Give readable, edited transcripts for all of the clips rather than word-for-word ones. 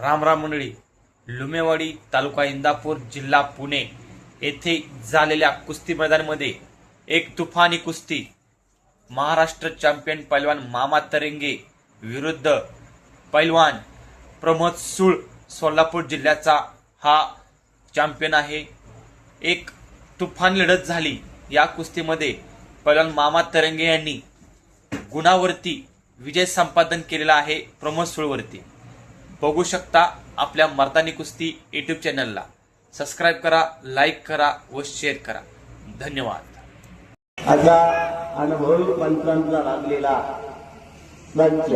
रामराम मंडळी, लुमेवाडी तालुका इंदापूर जिल्हा पुणे येथे झालेल्या कुस्ती मैदानामध्ये एक तुफानी कुस्ती महाराष्ट्र चॅम्पियन पैलवान मामा तरंगे विरुद्ध पैलवान प्रमोद सूळ सोलापूर जिल्ह्याचा हा चॅम्पियन आहे। एक तुफान लढत झाली। या कुस्तीमध्ये पैलवान मामा तरंगे यांनी गुणावरती विजय संपादन केलेला आहे प्रमोद सूळवरती। बघू शकता आपल्या मर्दानी कुस्ती YouTube चॅनलला सबस्क्राइब करा, लाईक करा व शेअर करा। धन्यवाद। असा अनुभवी पंचांचा लागलेला मंच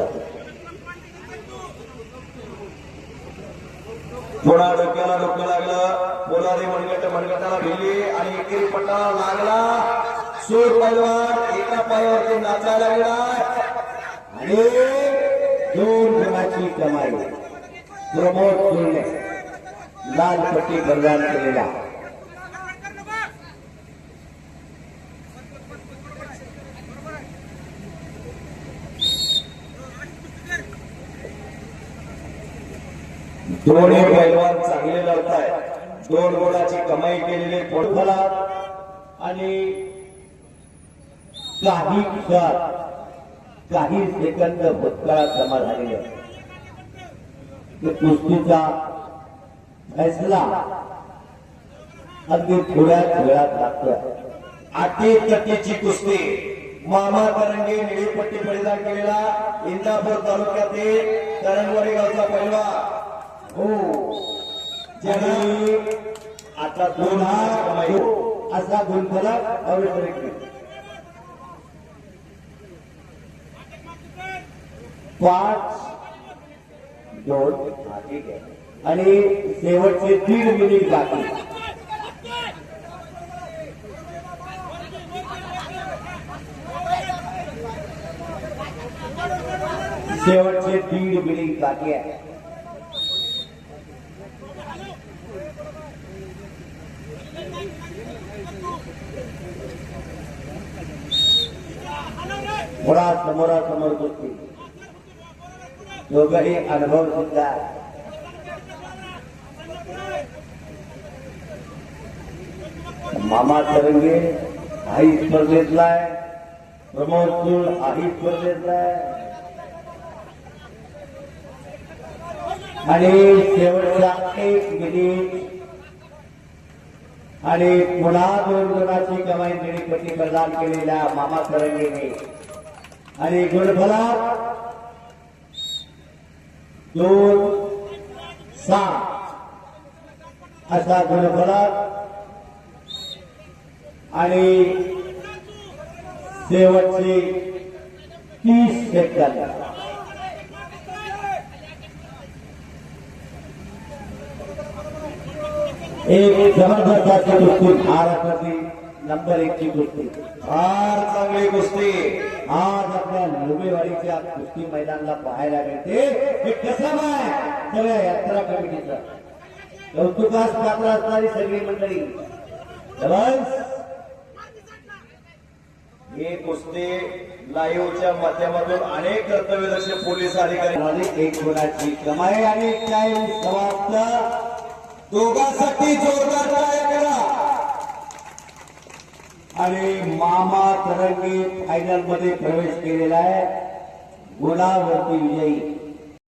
पुन्हा डोक्याला डोकं लागलं, बोलारे मनगटाला भिली आणि एकेरी पट्टाला लागला। सूर पैलवान एका पायावरती नाचायला लागला आणि 2 गुणाची कमाई प्रमोद सूरने लाल पट्टी प्रदान केलेला। दोन्ही पैलवान चांगले लढतायत। 2 गुणाची कमाई केलेली पोटफला आणि काही सेकंद भूतकाळात जमा झालेले कुस्तीचा फैसला अगदी थोड्याच वेळात लागतोय। अटीतटीची कुस्ती मामा तरंगे निळीपट्टी परिधान केलेला इंदापूर तालुक्यातील तरंगवाडी गावचा पैलवान ज्यांनी आता 2 असा गुणफलक अवैधरिक 5-2 आणि शेवटचे 3 मिनिट बाकी। शेवटचे 3 मिनिट बाकी आहे। समोरासमोर कुस्ती, दोघंही अनुभव सुद्धा। मामा तरंगे हाही स्पर्धेतला आहे, प्रमोद सूळ हाही स्पर्धेतला आहे आणि शेवटचा 1 मिनिट आणि पुन्हा 2 गुणाची कमाई निळीपट्टी प्रदान केलेल्या मामा तरंगेने आणि गुणफलक 2-6 असा गुणफलक आणि शेवटचे 30 सेकंद। एक जबरदस्त अशी कुस्ती, महाराष्ट्रातली नंबर 1 ची कुस्ती, फार चांगली कुस्ती आज आपल्या लुमेवाडीच्या कुस्ती मैदानाला पाहायला मिळते। हे कसं आहे सगळ्या यात्रा कमिटीचं कौतुकास पात्र असणारी सगळी मंडळी। हे कुस्ती लाईव्हच्या माध्यमातून अनेक कर्तव्यदक्ष पोलीस अधिकारी 1 गुणाची कमाई आणि टाइम समाप्त। दोघांसाठी जोरदार टाळ्या करा आणि मामा तरंगे फायनल मध्ये प्रवेश केलेला आहे, गुणावरती विजयी।